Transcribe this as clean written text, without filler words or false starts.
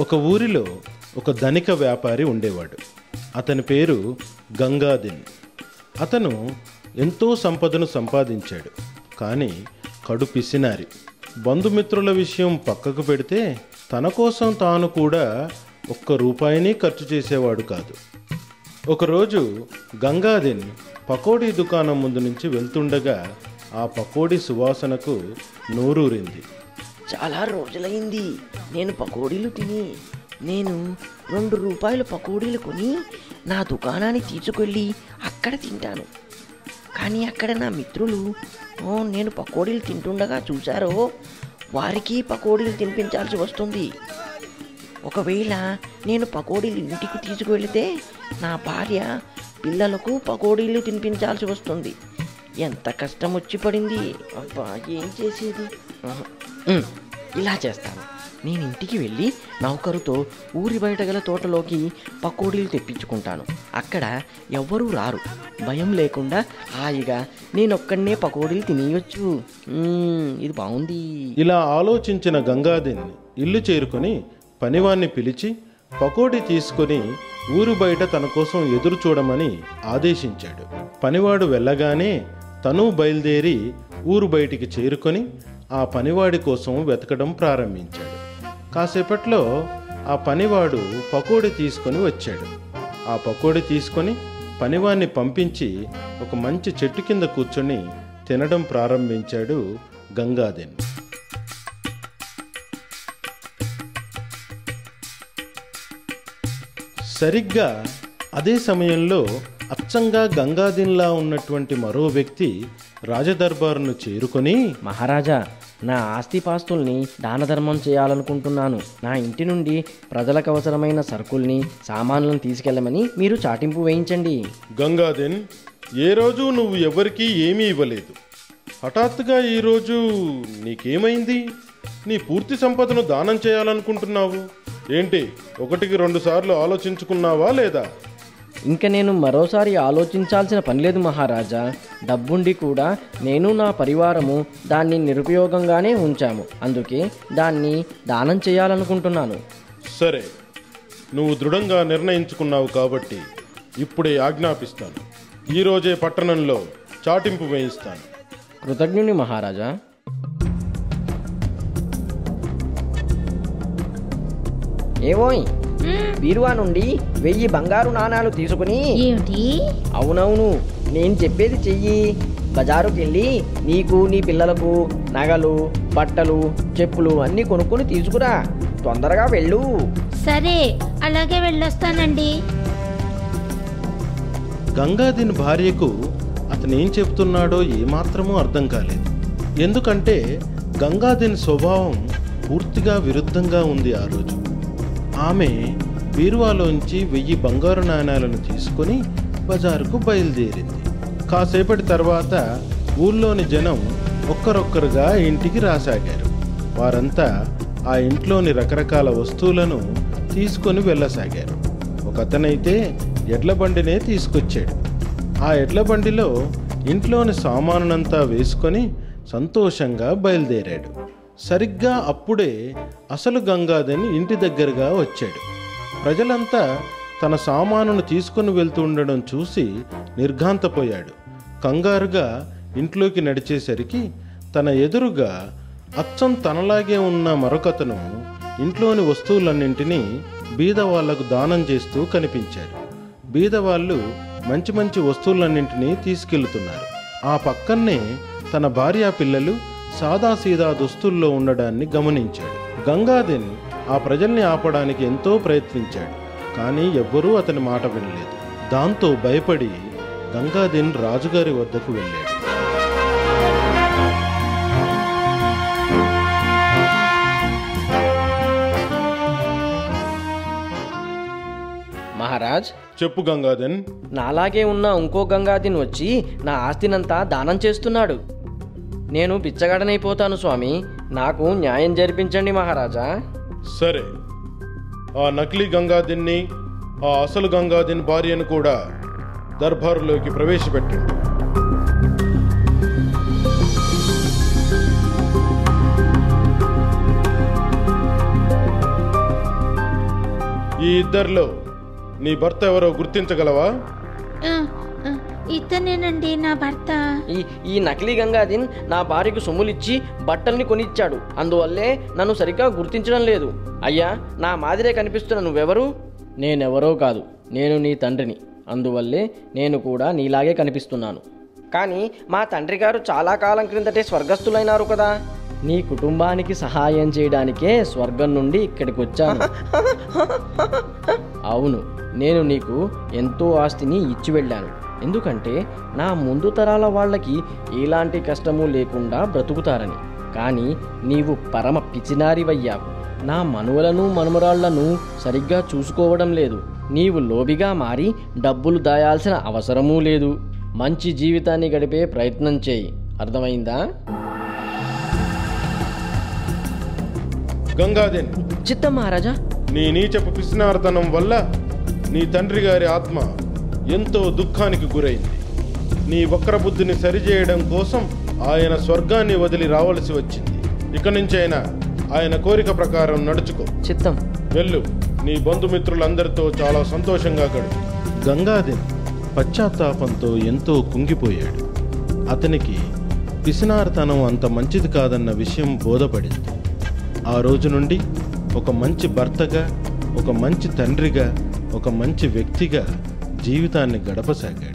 ఒక ఊరిలో ఒక ధనిక వ్యాపారి ఉండేవాడు. అతని పేరు గంగాదిన్. అతను ఎంతో సంపదను సంపాదించాడు. కానీ కడు పిసినారి. బంధుమిత్రుల విషయం పక్కకు పెడితే తన కోసం తాను కూడా ఒక్క రూపాయిని ఖర్చు చేసేవాడు కాదు. ఒకరోజు గంగాదిన్ పకోడీ దుకాణం ముందు నుంచి వెళ్తుండగా ఆ పకోడీ సువాసనకు నోరూరింది. చాలా రోజులైంది నేను పకోడీలు తిని. నేను 2 రూపాయల పకోడీలు కొని నా దుకాణానికి తీసుకెళ్ళి అక్కడ తింటాను. కానీ అక్కడ నా మిత్రులు నేను పకోడీలు తింటుండగా చూశారో వారికి పకోడీలు తినిపించాల్సి వస్తుంది. ఒకవేళ నేను పకోడీలు ఇంటికి తీసుకువెళితే నా భార్య పిల్లలకు పకోడీలు తినిపించాల్సి వస్తుంది. ఎంత కష్టం వచ్చి పడింది. అబ్బా, ఏం చేసేది? ఇలా చేస్తాను. నేను ఇంటికి వెళ్ళి నౌకరుతో ఊరి బయట గల తోటలోకి పకోడీలు తెప్పించుకుంటాను. అక్కడ ఎవ్వరూ రారు. భయం లేకుండా హాయిగా నేనొక్కడనే పకోడీలు తినేయొచ్చు. ఇది బాగుంది. ఇలా ఆలోచించిన గంగాదిన్ ఇల్లు చేరుకొని పనివాణ్ణి పిలిచి పకోడీ తీసుకొని ఊరు బయట తన కోసం ఎదురు చూడమని ఆదేశించాడు. పనివాడు వెళ్ళగానే తను బయలుదేరి ఊరు బయటికి చేరుకొని ఆ పనివాడి కోసం వెతకడం ప్రారంభించాడు. కాసేపట్లో ఆ పనివాడు పకోడీ తీసుకొని వచ్చాడు. ఆ పకోడీ తీసుకొని పనివాడిని పంపించి ఒక మంచి చెట్టు కింద కూర్చొని తినడం ప్రారంభించాడు గంగాదిన్. సరిగ్గా అదే సమయంలో అచ్చంగా గంగాదిన్లా ఉన్నటువంటి మరో వ్యక్తి రాజదర్బారును చేరుకొని, మహారాజా, నా ఆస్తిపాస్తుల్ని దానధర్మం చేయాలనుకుంటున్నాను. నా ఇంటి నుండి ప్రజలకు అవసరమైన సరుకుల్ని సామాన్లను తీసుకెళ్లమని మీరు చాటింపు వేయించండి. గంగాదిన్, ఏ రోజు నువ్వు ఎవరికీ ఏమీ ఇవ్వలేదు. హఠాత్తుగా ఈరోజు నీకేమైంది? నీ పూర్తి సంపదను దానం చేయాలనుకుంటున్నావు ఏంటి? 1-2 సార్లు ఆలోచించుకున్నావా లేదా? ఇంక నేను మరోసారి ఆలోచించాల్సిన పని లేదు మహారాజా. డబ్బుండి కూడా నేను నా పరివారము దాన్ని నిరుపయోగంగానే ఉంచాము. అందుకే దాన్ని దానం చేయాలనుకుంటున్నాను. సరే, నువ్వు దృఢంగా నిర్ణయించుకున్నావు కాబట్టి ఇప్పుడే ఆజ్ఞాపిస్తాను. ఈరోజే పట్టణంలో చాటింపు వేయిస్తాను. కృతజ్ఞుని మహారాజా. ఏవోయ్, బీరువా నుండి 1000 బంగారు నాణాలు తీసుకుని. ఏమిటి? అవునవును, నేను చెప్పేది చెయ్యి. బజారుకి వెళ్ళి నీకు నీ పిల్లలకు నగలు, బట్టలు, చెప్పులు అన్నీ కొనుక్కొని తీసుకురా. తొందరగా వెళ్ళు. సరే, అలాగే వెళ్ళొస్తానండి. గంగాదిన్ భార్యకు అతనేం చెప్తున్నాడో ఏమాత్రమూ అర్థం కాలేదు. ఎందుకంటే గంగాదిన్ స్వభావం పూర్తిగా విరుద్ధంగా ఉంది. ఆ రోజు ఆమె బీరువాలోంచి 1000 బంగారు నాణాలను తీసుకొని బజారుకు బయలుదేరింది. కాసేపటి తర్వాత ఊళ్ళోని జనం ఒక్కరొక్కరుగా ఇంటికి రాసాగారు. వారంతా ఆ ఇంట్లోని రకరకాల వస్తువులను తీసుకొని వెళ్ళసాగారు. ఒకతనైతే ఎడ్ల బండినే తీసుకొచ్చాడు. ఆ ఎడ్ల బండిలో ఇంట్లోని సామానునంతా వేసుకొని సంతోషంగా బయలుదేరాడు. సరిగ్గా అప్పుడే అసలు గంగాదిన్ ఇంటి దగ్గరగా వచ్చాడు. ప్రజలంతా తన సామానును తీసుకుని వెళ్తుండడం చూసి నిర్ఘాంతపోయాడు. కంగారుగా ఇంట్లోకి నడిచేసరికి తన ఎదురుగా అచ్చం తనలాగే ఉన్న మరొకతను ఇంట్లోని వస్తువులన్నింటినీ బీదవాళ్లకు దానం చేస్తూ కనిపించాడు. బీదవాళ్ళు మంచి మంచి వస్తువులన్నింటినీ తీసుకెళ్తున్నారు. ఆ పక్కనే తన భార్యా పిల్లలు సాదాసీదా దుస్తుల్లో ఉండడాన్ని గమనించాడు. గంగాదిన్ ఆ ప్రజల్ని ఆపడానికి ఎంతో ప్రయత్నించాడు. కానీ ఎవ్వరూ అతని మాట వినలేదు. దాంతో భయపడి గంగాదిన్ రాజుగారి వద్దకు వెళ్ళాడు. మహారాజ్, చెప్పు గంగాదిన్. నాలాగే ఉన్న ఇంకో గంగాదిన్ వచ్చి నా ఆస్తినంతా దానం చేస్తున్నాడు. నేను బిచ్చగాడనైపోతాను స్వామి. నాకు న్యాయం జరిపించండి మహారాజా. సరే, ఆ నకిలీ గంగాదిన్ని, ఆ అసలు గంగాదిన్ భార్యను కూడా దర్బారులోకి ప్రవేశపెట్టండి. ఈ ఇద్దరిలో నీ భర్త ఎవరో గుర్తించగలవా? ఆ, ఆ, ఇతనేనండి నా భర్త. ఈ నకిలీ గంగాధీన్ నా భార్యకు సొమ్ములిచ్చి బట్టల్ని కొనిచ్చాడు. అందువల్లే నన్ను సరిగ్గా గుర్తించడం లేదు. అయ్యా, నా మాదిరే కనిపిస్తున్న నువ్వెవరు? నేనెవరో కాదు, నేను నీ తండ్రిని. అందువల్లే నేను కూడా నీలాగే కనిపిస్తున్నాను. కానీ మా తండ్రి గారు చాలా కాలం క్రిందటే స్వర్గస్థులైనారు కదా. నీ కుటుంబానికి సహాయం చేయడానికే స్వర్గం నుండి ఇక్కడికి వచ్చాను. అవును, నేను నీకు ఎంతో ఆస్తిని ఇచ్చి వెళ్ళాను. ఎందుకంటే నా ముందు తరాల వాళ్ళకి ఎలాంటి కష్టము లేకుండా బ్రతుకుతారని. కానీ నీవు పరమ పిచినారివయ్యావు. నా మనువలను మనుమరాళ్లను సరిగ్గా చూసుకోవడం లేదు. నీవు లోబిగా మారి డబ్బులు దాయాల్సిన అవసరమూ లేదు. మంచి జీవితాన్ని గడిపే ప్రయత్నం చేయి. అర్థమైందా? గంగాధీన్, చిత్తం మహారాజా. నీ నీచపు పిసినార్తనం వల్ల నీ తండ్రి గారి ఆత్మ ఎంతో దుఃఖానికి గురైంది. నీ వక్రబుద్ధిని సరిచేయడం కోసం ఆయన స్వర్గాన్ని వదిలి రావలసి వచ్చింది. ఇక నుంచైనా ఆయన కోరిక ప్రకారం నడుచుకో. చిత్తం. వెళ్ళు, నీ బంధుమిత్రులందరితో చాలా సంతోషంగా గడుపు. గంగాధీన్ పశ్చాత్తాపంతో ఎంతో కుంగిపోయాడు. అతనికి పిసినార్తనం అంత మంచిది కాదన్న విషయం బోధపడింది. ఆ రోజు నుండి ఒక మంచి భర్తగా, ఒక మంచి తండ్రిగా, ఒక మంచి వ్యక్తిగా జీవితాన్ని గడపసాగాడు.